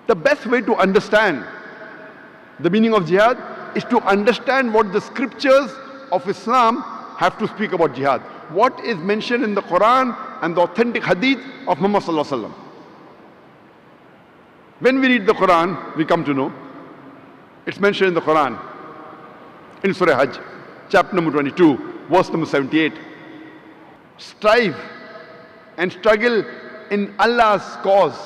The best way to understand the meaning of jihad is to understand what the scriptures of Islam have to speak about jihad. What is mentioned in the Quran and the authentic hadith of Muhammad sallallahu alaihi wasallam. When we read the Quran, we come to know it's mentioned in the Quran, in Surah Hajj, chapter number 22, verse number 78. Strive and struggle in Allah's cause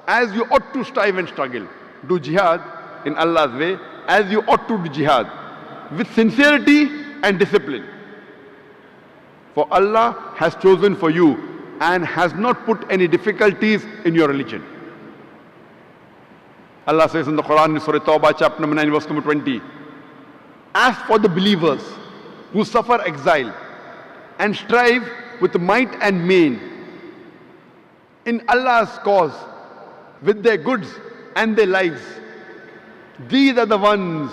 as you ought to strive and struggle. Do jihad in Allah's way as you ought to do jihad, with sincerity and discipline. For Allah has chosen for you and has not put any difficulties in your religion. Allah says in the Quran in Surah Tawbah, chapter number 9, verse number 20. As for the believers who suffer exile and strive with might and main in Allah's cause with their goods and their lives, these are the ones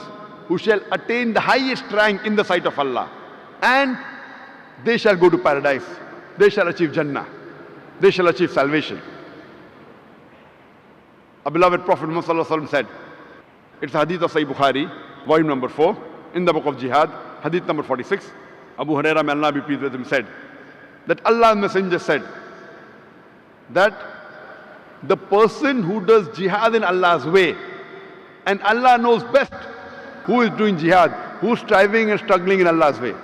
who shall attain the highest rank in the sight of Allah, and they shall go to paradise. They shall achieve Jannah. They shall achieve salvation. Our beloved Prophet Muhammad sallallahu alaihi wasallam said, it's Hadith of Sahih Bukhari, volume number 4, in the book of Jihad, Hadith number 46. Abu Hurairah, may Allah be pleased with him, said that Allah's Messenger said that the person who does jihad in Allah's way, and Allah knows best who is doing jihad, who is striving and struggling in Allah's way.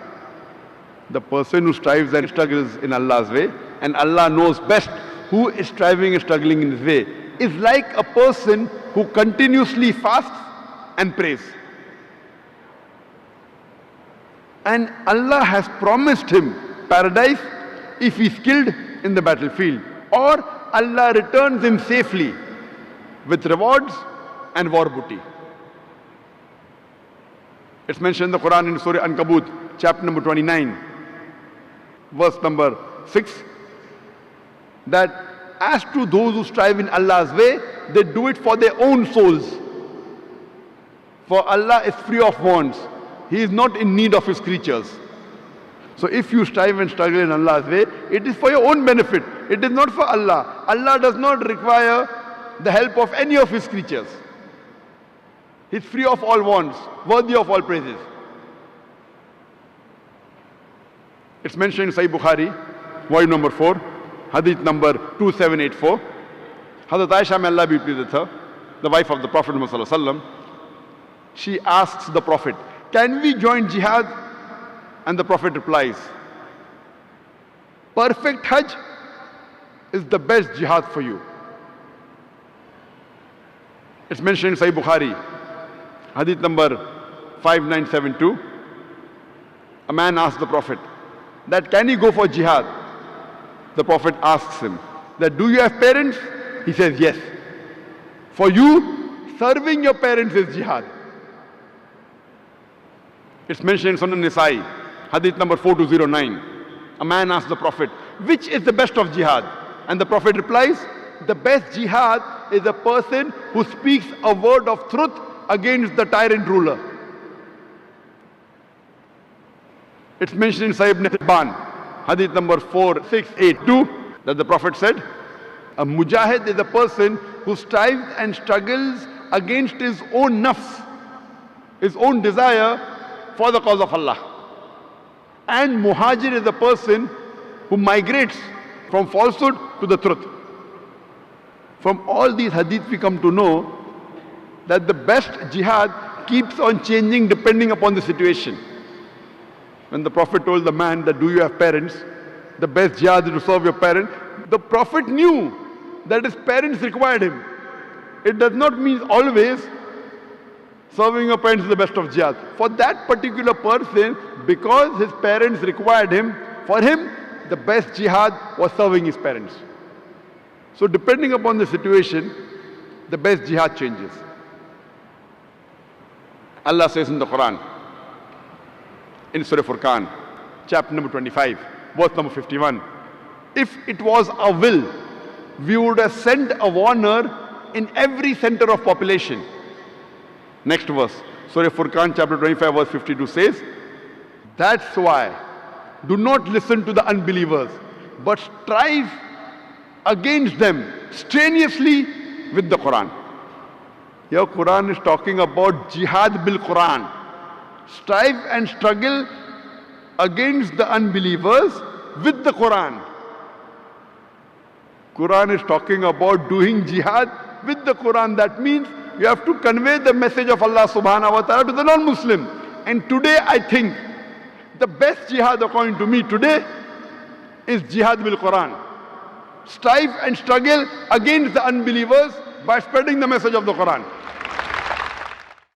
The person who strives and struggles in Allah's way, and Allah knows best who is striving and struggling in His way, is like a person who continuously fasts and prays. And Allah has promised him paradise if he is killed in the battlefield, or Allah returns him safely with rewards and war booty. It's mentioned in the Quran in Surah Ankabut, chapter number 29, verse number 6, that as to those who strive in Allah's way, they do it for their own souls. For Allah is free of wants. He is not in need of His creatures. So if you strive and struggle in Allah's way, it is for your own benefit. It is not for Allah. Allah does not require the help of any of His creatures. He is free of all wants, worthy of all praises. It's mentioned in Sahih Bukhari, volume number 4, Hadith number 2784. Hazrat Aisha, may Allah be pleased with her, the wife of the Prophet Muhammad sallallahu alaihi wasallam, she asks the Prophet, can we join jihad? And the Prophet replies, perfect Hajj is the best jihad for you. It's mentioned in Sahih Bukhari, Hadith number 5972. A man asked the Prophet that can he go for jihad? The Prophet asks him that do you have parents? He says yes. For you, serving your parents is jihad. It's mentioned in Sunan Nisa'i, Hadith number 4209. A man asked the Prophet, which is the best of jihad? And the Prophet replies, the best jihad is a person who speaks a word of truth against the tyrant ruler. It's mentioned in Sahih Ibn Hibban, Hadith number 4682, that the Prophet said, a mujahid is a person who strives and struggles against his own nafs, his own desire for the cause of Allah. And muhajir is a person who migrates from falsehood to the truth. From all these hadiths we come to know that the best jihad keeps on changing depending upon the situation. When the Prophet told the man that do you have parents, the best jihad is to serve your parents, the Prophet knew that his parents required him. It does not mean always serving your parents is the best of jihad. For that particular person, because his parents required him, for him the best jihad was serving his parents. So depending upon the situation, the best jihad changes. Allah says in the Quran, in Surah Furqan, chapter number 25, verse number 51, if it was our will, we would have sent a warner in every center of population. Next verse, Surah Furqan, chapter 25, verse 52 says, that's why do not listen to the unbelievers, but strive against them strenuously with the Quran. Your Quran is talking about jihad bil Quran. Strive and struggle against the unbelievers with the Quran. Quran is talking about doing jihad with the Quran. That means you have to convey the message of Allah subhanahu wa ta'ala to the non-Muslim. And today I think the best jihad according to me today is jihad bil Quran. Strive and struggle against the unbelievers by spreading the message of the Quran.